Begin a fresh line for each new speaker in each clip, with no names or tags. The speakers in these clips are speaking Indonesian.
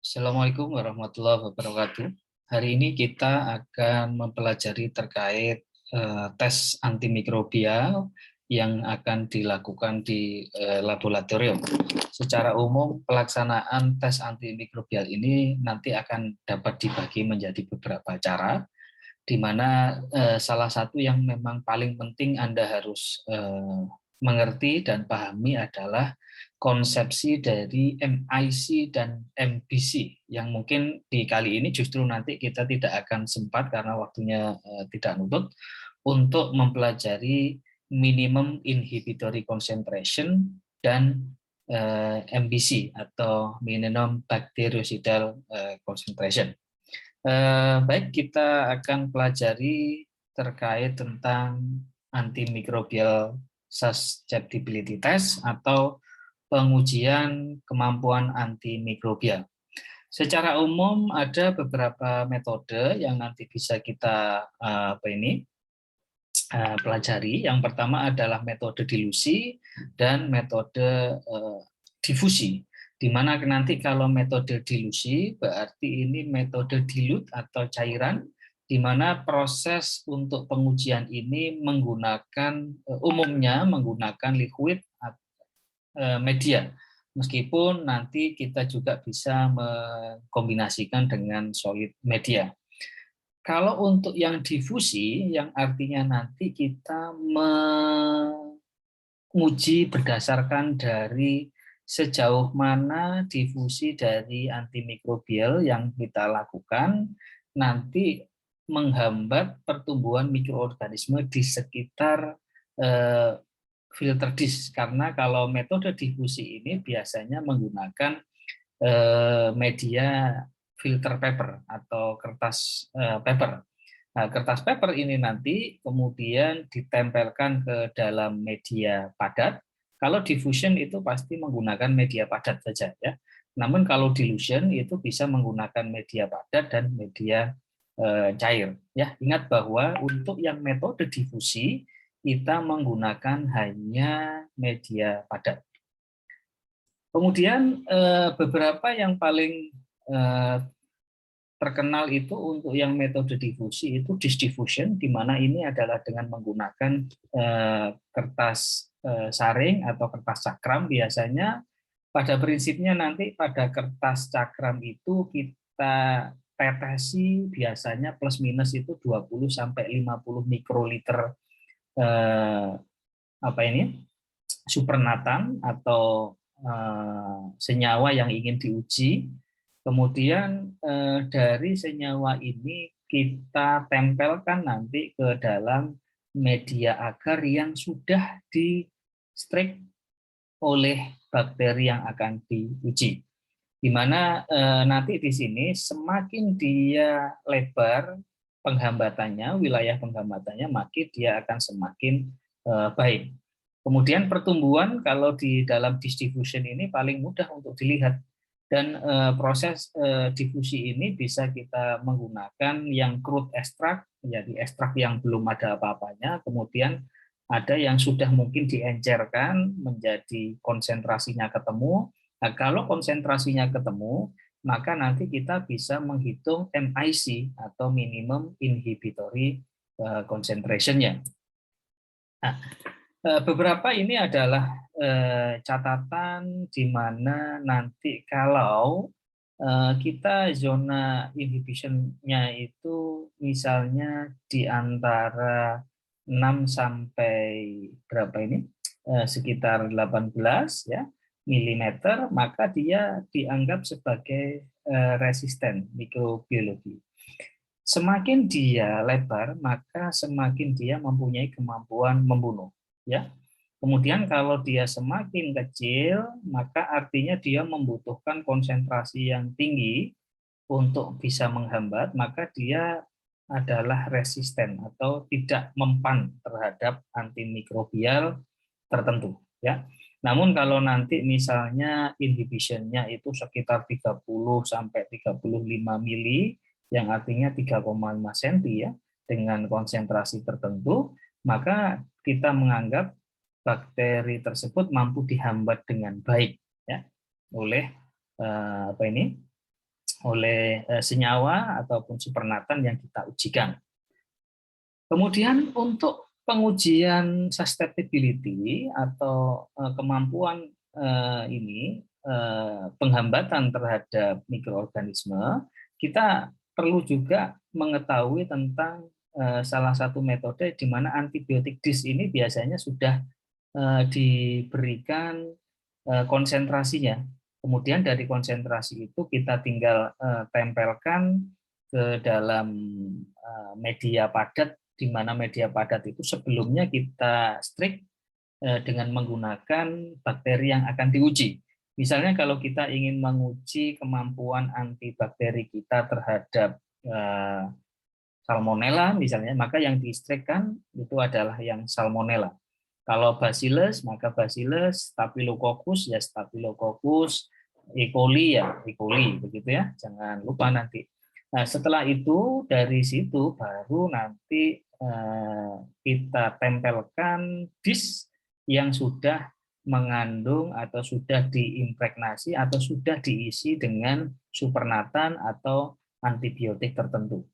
Assalamualaikum warahmatullahi wabarakatuh. Hari ini kita akan mempelajari terkait tes antimikrobial yang akan dilakukan di laboratorium. Secara umum, pelaksanaan tes antimikrobial ini nanti akan dapat dibagi menjadi beberapa cara, di mana salah satu yang memang paling penting Anda harus mengerti dan pahami adalah konsepsi dari MIC dan MBC yang mungkin di kali ini justru nanti kita tidak akan sempat karena waktunya tidak nutut untuk mempelajari minimum inhibitory concentration dan MBC atau minimum bactericidal concentration. Baik, kita akan pelajari terkait tentang antimicrobial susceptibility test atau pengujian kemampuan antimikrobial. Secara umum ada beberapa metode yang nanti bisa kita pelajari. Yang pertama adalah metode dilusi dan metode difusi. Di mana nanti kalau metode dilusi berarti ini metode dilut atau cairan, di mana proses untuk pengujian ini umumnya menggunakan liquid media. Meskipun nanti kita juga bisa mengkombinasikan dengan solid media. Kalau untuk yang difusi, yang artinya nanti kita menguji berdasarkan dari sejauh mana difusi dari antimikrobial yang kita lakukan nanti menghambat pertumbuhan mikroorganisme di sekitar filter disk. Karena kalau metode difusi ini biasanya menggunakan media filter paper atau kertas paper. Nah, kertas paper ini nanti kemudian ditempelkan ke dalam media padat. Kalau diffusion itu pasti menggunakan media padat saja ya. Namun kalau dilution itu bisa menggunakan media padat dan media cair. Ya, ingat bahwa untuk yang metode difusi kita menggunakan hanya media padat. Kemudian beberapa yang paling terkenal itu untuk yang metode difusi itu disk diffusion, di mana ini adalah dengan menggunakan kertas saring atau kertas cakram. Biasanya pada prinsipnya nanti pada kertas cakram itu kita tetesi biasanya plus minus itu 20 sampai 50 mikroliter supernatan atau senyawa yang ingin diuji. Kemudian dari senyawa ini kita tempelkan nanti ke dalam media agar yang sudah di-strike oleh bakteri yang akan diuji. Di mana nanti di sini semakin dia lebar penghambatannya, wilayah penghambatannya, makin dia akan semakin baik. Kemudian pertumbuhan kalau di dalam disk diffusion ini paling mudah untuk dilihat. Dan proses difusi ini bisa kita menggunakan yang crude extract, jadi ekstrak yang belum ada apa-apanya, kemudian ada yang sudah mungkin diencerkan menjadi konsentrasinya ketemu. Nah, kalau konsentrasinya ketemu, maka nanti kita bisa menghitung MIC atau minimum inhibitory concentration-nya. Nah, beberapa ini adalah catatan di mana nanti kalau kita zona inhibition-nya itu misalnya di antara 6 sampai berapa ini? Sekitar 18 ya milimeter, maka dia dianggap sebagai resisten mikrobiologi. Semakin dia lebar, maka semakin dia mempunyai kemampuan membunuh. Ya. Kemudian kalau dia semakin kecil, maka artinya dia membutuhkan konsentrasi yang tinggi untuk bisa menghambat, maka dia adalah resisten atau tidak mempan terhadap antimikrobial tertentu. Ya. Namun kalau nanti misalnya inhibition-nya itu sekitar 30 sampai 35 mili, yang artinya 3,5 cm ya, dengan konsentrasi tertentu, maka kita menganggap bakteri tersebut mampu dihambat dengan baik ya oleh oleh senyawa ataupun supernatan yang kita ujikan. Kemudian untuk pengujian susceptibility atau kemampuan penghambatan terhadap mikroorganisme, kita perlu juga mengetahui tentang salah satu metode di mana antibiotik DIS ini biasanya sudah diberikan konsentrasinya. Kemudian dari konsentrasi itu kita tinggal tempelkan ke dalam media padat, di mana media padat itu sebelumnya kita strik dengan menggunakan bakteri yang akan diuji. Misalnya kalau kita ingin menguji kemampuan antibakteri kita terhadap salmonella misalnya, maka yang di-strikkan itu adalah yang salmonella. Kalau bacillus, maka bacillus, staphylococcus ya staphylococcus, E. coli ya E. coli, begitu ya. Jangan lupa nanti. Nah, setelah itu dari situ baru nanti kita tempelkan disk yang sudah mengandung atau sudah diimpregnasi atau sudah diisi dengan supernatan atau antibiotik tertentu.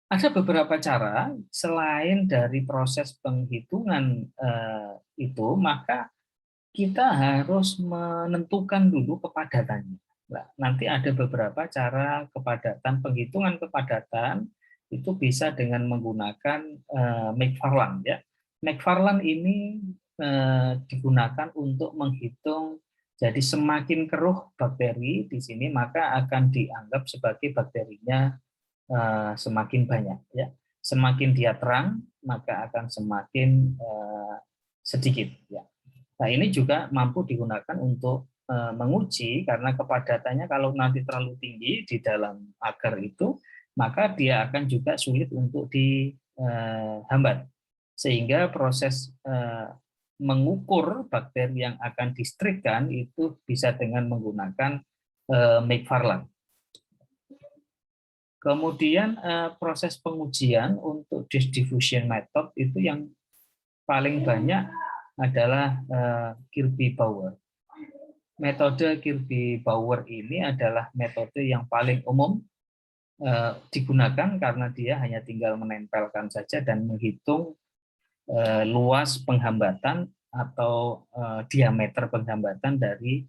Ada beberapa cara selain dari proses penghitungan itu, maka kita harus menentukan dulu kepadatannya. Nah, nanti ada beberapa cara kepadatan, penghitungan kepadatan itu bisa dengan menggunakan McFarland ya. McFarland ini digunakan untuk menghitung, jadi semakin keruh bakteri di sini maka akan dianggap sebagai bakterinya semakin banyak ya. Semakin dia terang maka akan semakin sedikit ya. Nah, ini juga mampu digunakan untuk menguji karena kepadatannya kalau nanti terlalu tinggi di dalam agar itu maka dia akan juga sulit untuk dihambat. Sehingga proses mengukur bakteri yang akan distrikkan itu bisa dengan menggunakan McFarland. Kemudian proses pengujian untuk disk diffusion method itu yang paling banyak adalah Kirby-Bauer. Metode Kirby-Bauer ini adalah metode yang paling umum digunakan karena dia hanya tinggal menempelkan saja dan menghitung luas penghambatan atau diameter penghambatan dari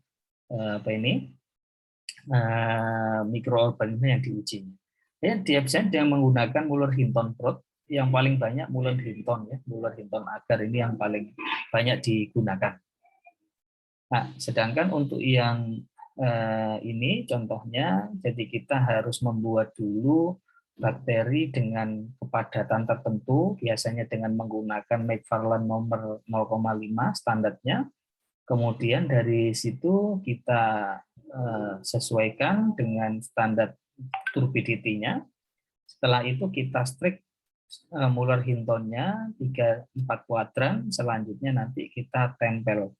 mikroorganisme yang diuji. Ya, dia bisa menggunakan Muller-Hinton probe yang paling banyak Muller-Hinton ya, Muller-Hinton agar ini yang paling banyak digunakan. Nah, sedangkan untuk yang ini contohnya, jadi kita harus membuat dulu bakteri dengan kepadatan tertentu, biasanya dengan menggunakan McFarland nomor 0,5 standarnya. Kemudian dari situ kita sesuaikan dengan standar turbidity-nya. Setelah itu kita strik Muller-Hintonnya 3-4 kuadran. Selanjutnya nanti kita tempel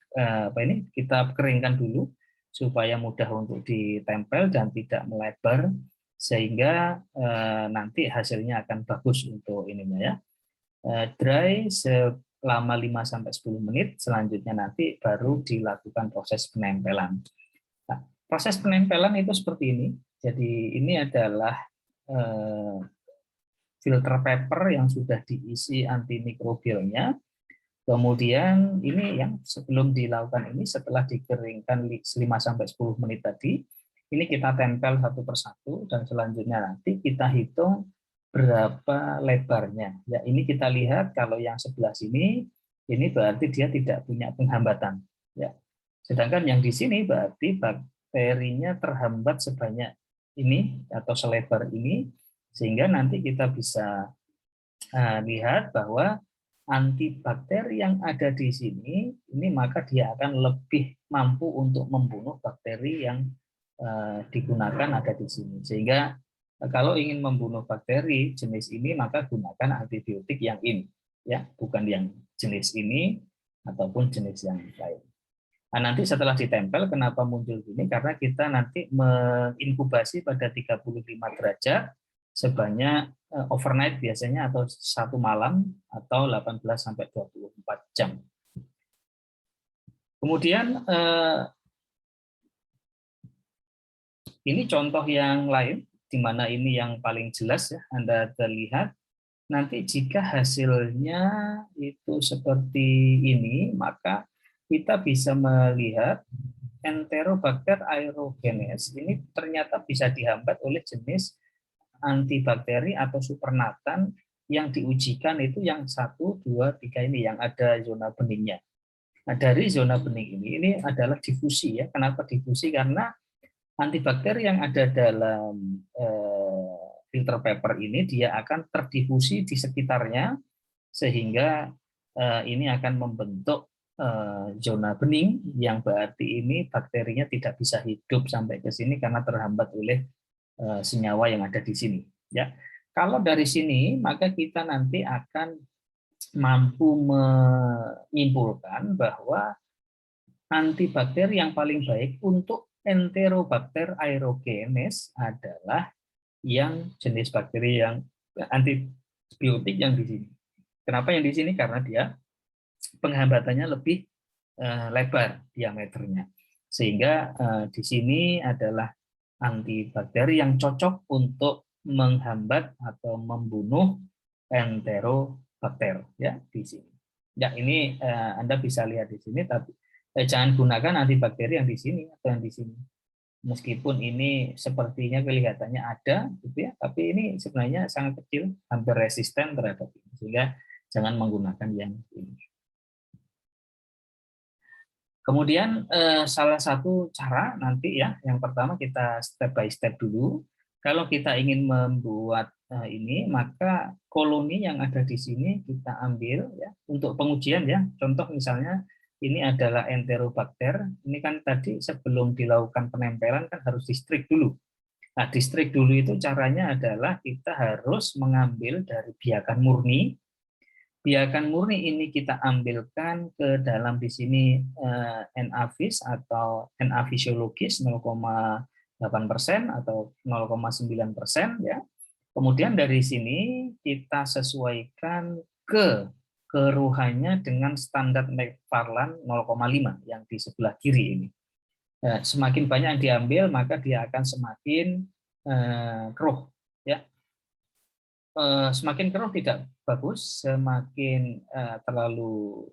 kita keringkan dulu supaya mudah untuk ditempel dan tidak melebar sehingga nanti hasilnya akan bagus untuk ininya ya. Dry selama 5-10 menit, selanjutnya nanti baru dilakukan proses penempelan. Nah, proses penempelan itu seperti ini. Jadi ini adalah filter paper yang sudah diisi antimikrobialnya. Kemudian ini yang sebelum dilakukan ini setelah dikeringkan 5-10 menit tadi, ini kita tempel satu persatu dan selanjutnya nanti kita hitung berapa lebarnya. Ya, ini kita lihat kalau yang sebelah sini ini berarti dia tidak punya penghambatan. Ya. Sedangkan yang di sini berarti bakterinya terhambat sebanyak ini atau selebar ini, sehingga nanti kita bisa lihat bahwa antibakteri yang ada di sini ini maka dia akan lebih mampu untuk membunuh bakteri yang digunakan ada di sini. Sehingga kalau ingin membunuh bakteri jenis ini maka gunakan antibiotik yang ini ya, bukan yang jenis ini ataupun jenis yang lain. Nah, nanti setelah ditempel, kenapa muncul gini? Karena kita nanti menginkubasi pada 35 derajat sebanyak overnight biasanya atau satu malam atau 18-24 jam. Kemudian Ini contoh yang lain, di mana ini yang paling jelas ya, Anda terlihat. Nanti jika hasilnya itu seperti ini, maka kita bisa melihat Enterobacter aerogenes ini ternyata bisa dihambat oleh jenis antibakteri atau supernatan yang diujikan itu yang 1, 2, 3 ini yang ada zona beningnya. Nah, dari zona bening ini adalah difusi ya. Kenapa difusi? Karena antibakteri yang ada dalam filter paper ini dia akan terdifusi di sekitarnya sehingga ini akan membentuk zona bening yang berarti ini bakterinya tidak bisa hidup sampai ke sini karena terhambat oleh senyawa yang ada di sini ya. Kalau dari sini maka kita nanti akan mampu menyimpulkan bahwa antibakteri yang paling baik untuk Enterobacter aerogenes adalah yang jenis bakteri yang antibiotik yang di sini. Kenapa yang di sini? Karena dia penghambatannya lebih lebar diameternya. Sehingga di sini adalah antibakteri yang cocok untuk menghambat atau membunuh Enterobacter ya di sini. Ya, ini Anda bisa lihat di sini, tapi jangan gunakan antibakteri yang di sini atau yang di sini. Meskipun ini sepertinya kelihatannya ada, gitu ya, tapi ini sebenarnya sangat kecil, hampir resisten terhadap ini, sehingga jangan menggunakan yang ini. Kemudian salah satu cara nanti ya, yang pertama kita step by step dulu. Kalau kita ingin membuat ini, maka koloni yang ada di sini kita ambil ya untuk pengujian ya. Contoh misalnya ini adalah Enterobacter. Ini kan tadi sebelum dilakukan penempelan kan harus distrik dulu. Nah, distrik dulu itu caranya adalah kita harus mengambil dari biakan murni. Biakan murni ini kita ambilkan ke dalam di sini NA-vis atau NA fisiologis 0,8% atau 0,9% ya. Kemudian dari sini kita sesuaikan keruhannya dengan standar McFarland 0,5 yang di sebelah kiri ini. Semakin banyak yang diambil maka dia akan semakin keruh ya. Semakin keruh tidak bagus, semakin terlalu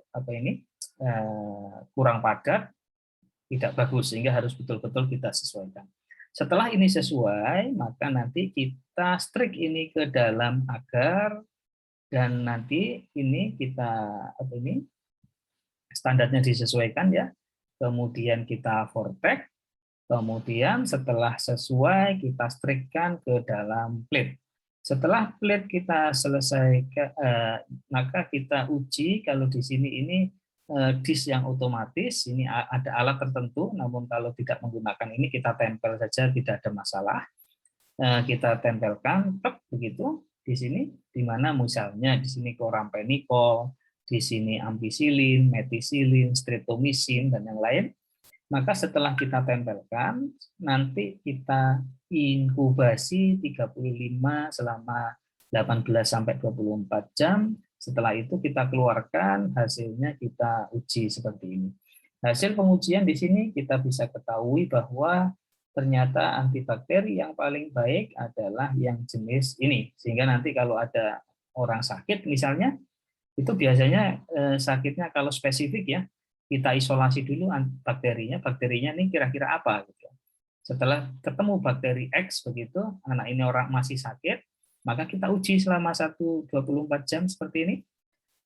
kurang padat tidak bagus, sehingga harus betul-betul kita sesuaikan. Setelah ini sesuai, maka nanti kita strik ini ke dalam agar, dan nanti ini kita standarnya disesuaikan ya. Kemudian kita vortex, kemudian setelah sesuai kita strikkan ke dalam plate. Setelah plate kita selesai, maka kita uji kalau di sini ini disk yang otomatis, ini ada alat tertentu, namun kalau tidak menggunakan ini kita tempel saja tidak ada masalah. Kita tempelkan, begitu di sini, di mana misalnya di sini chlorampenicol, di sini ampicillin, methicillin, streptomycin dan yang lain. Maka setelah kita tempelkan, nanti kita inkubasi 35 selama 18-24 jam. Setelah itu kita keluarkan, hasilnya kita uji seperti ini. Hasil pengujian di sini kita bisa ketahui bahwa ternyata antibakteri yang paling baik adalah yang jenis ini. Sehingga nanti kalau ada orang sakit misalnya, itu biasanya sakitnya kalau spesifik ya, kita isolasi dulu bakterinya ini kira-kira apa gitu. Setelah ketemu bakteri X begitu, anak ini orang masih sakit, maka kita uji selama 24 jam seperti ini,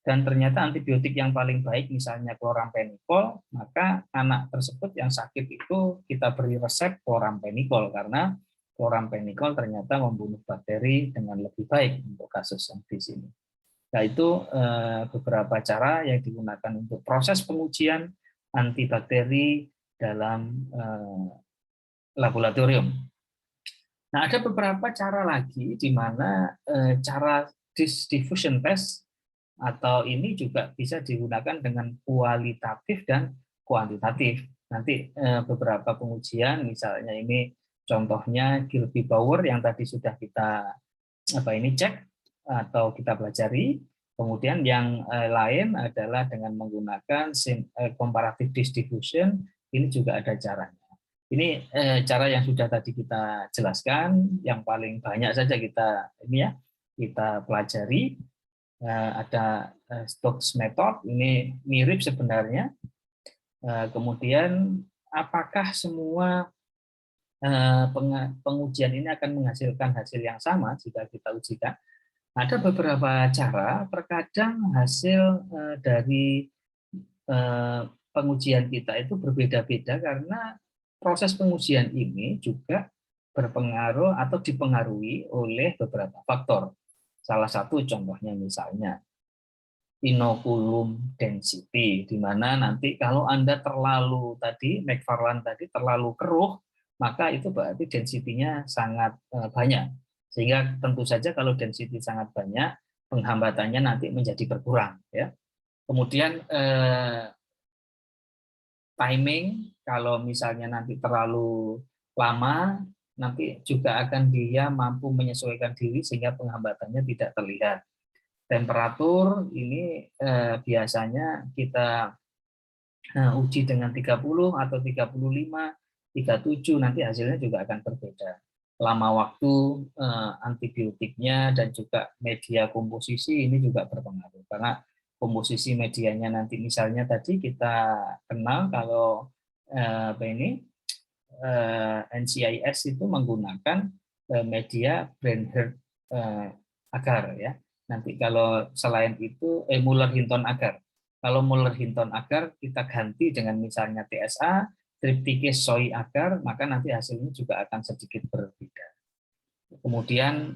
dan ternyata antibiotik yang paling baik misalnya chlorampenicol, maka anak tersebut yang sakit itu kita beri resep chlorampenicol karena chlorampenicol ternyata membunuh bakteri dengan lebih baik untuk kasus yang di sini. Nah, itu beberapa cara yang digunakan untuk proses pengujian antibakteri dalam laboratorium. Nah, ada beberapa cara lagi di mana cara diffusion test atau ini juga bisa digunakan dengan kualitatif dan kuantitatif. Nanti beberapa pengujian, misalnya ini contohnya Gilby Bauer yang tadi sudah kita cek atau kita pelajari. Kemudian yang lain adalah dengan menggunakan comparative distribution, ini juga ada caranya. Ini cara yang sudah tadi kita jelaskan, yang paling banyak saja kita ini ya kita pelajari. Ada Stokes method, ini mirip sebenarnya. Kemudian apakah semua pengujian ini akan menghasilkan hasil yang sama jika kita ujikan? Ada beberapa cara, terkadang hasil dari pengujian kita itu berbeda-beda karena proses pengujian ini juga berpengaruh atau dipengaruhi oleh beberapa faktor. Salah satu contohnya misalnya inokulum density, di mana nanti kalau Anda terlalu tadi, McFarland tadi terlalu keruh, maka itu berarti density-nya sangat banyak. Sehingga tentu saja kalau density sangat banyak, penghambatannya nanti menjadi berkurang. Ya. Kemudian timing, kalau misalnya nanti terlalu lama, nanti juga akan dia mampu menyesuaikan diri sehingga penghambatannya tidak terlihat. Temperatur ini biasanya kita uji dengan 30 atau 35, 37, nanti hasilnya juga akan berbeda. Lama waktu antibiotiknya dan juga media komposisi ini juga berpengaruh. Karena komposisi medianya nanti misalnya tadi kita kenal kalau NCIS itu menggunakan media Bernhard agar ya. Nanti kalau selain itu Muller-Hinton agar. Kalau Muller-Hinton agar kita ganti dengan misalnya TSA, triptikis soy agar, maka nanti hasilnya juga akan sedikit berbeda. Kemudian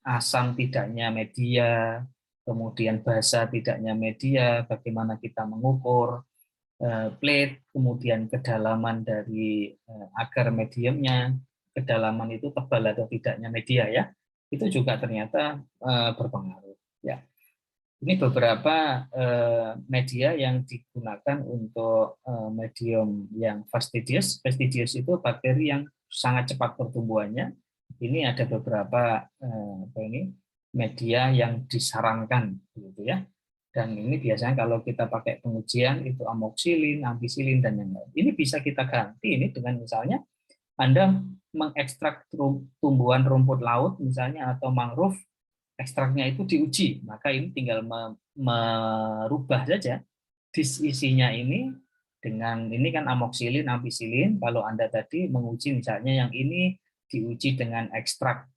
asam tidaknya media, kemudian basa tidaknya media, bagaimana kita mengukur plate, kemudian kedalaman dari agar mediumnya, kedalaman itu tebal atau tidaknya media ya, itu juga ternyata berpengaruh. Ya, ini beberapa media yang digunakan untuk medium yang fastidious. Fastidious itu bakteri yang sangat cepat pertumbuhannya. Ini ada beberapa media yang disarankan, gitu ya. Dan ini biasanya kalau kita pakai pengujian itu amoksilin, ampicillin, dan yang lain. Ini bisa kita ganti ini dengan misalnya Anda mengekstrak tumbuhan rumput laut misalnya atau mangrove, ekstraknya itu diuji, maka ini tinggal merubah saja isinya ini dengan ini kan amoksilin, ampicillin. Kalau Anda tadi menguji misalnya yang ini diuji dengan ekstrak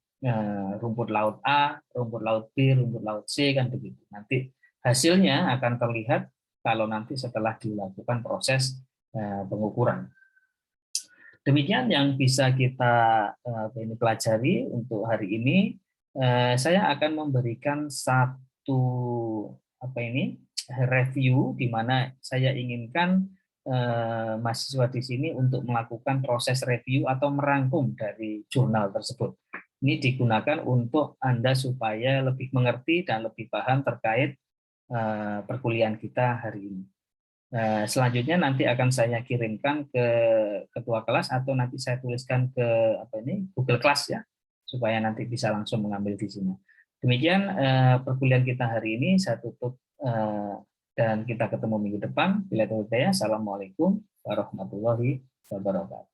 rumput laut A, rumput laut B, rumput laut C, kan begitu. Nanti hasilnya akan terlihat kalau nanti setelah dilakukan proses pengukuran. Demikian yang bisa kita pelajari untuk hari ini. Saya akan memberikan satu review di mana saya inginkan mahasiswa di sini untuk melakukan proses review atau merangkum dari jurnal tersebut. Ini digunakan untuk Anda supaya lebih mengerti dan lebih paham terkait perkuliahan kita hari ini. Selanjutnya nanti akan saya kirimkan ke ketua kelas atau nanti saya tuliskan ke Google Class ya, supaya nanti bisa langsung mengambil di sini. Demikian perkuliahan kita hari ini, saya tutup dan kita ketemu minggu depan. Bila Assalamualaikum warahmatullahi wabarakatuh.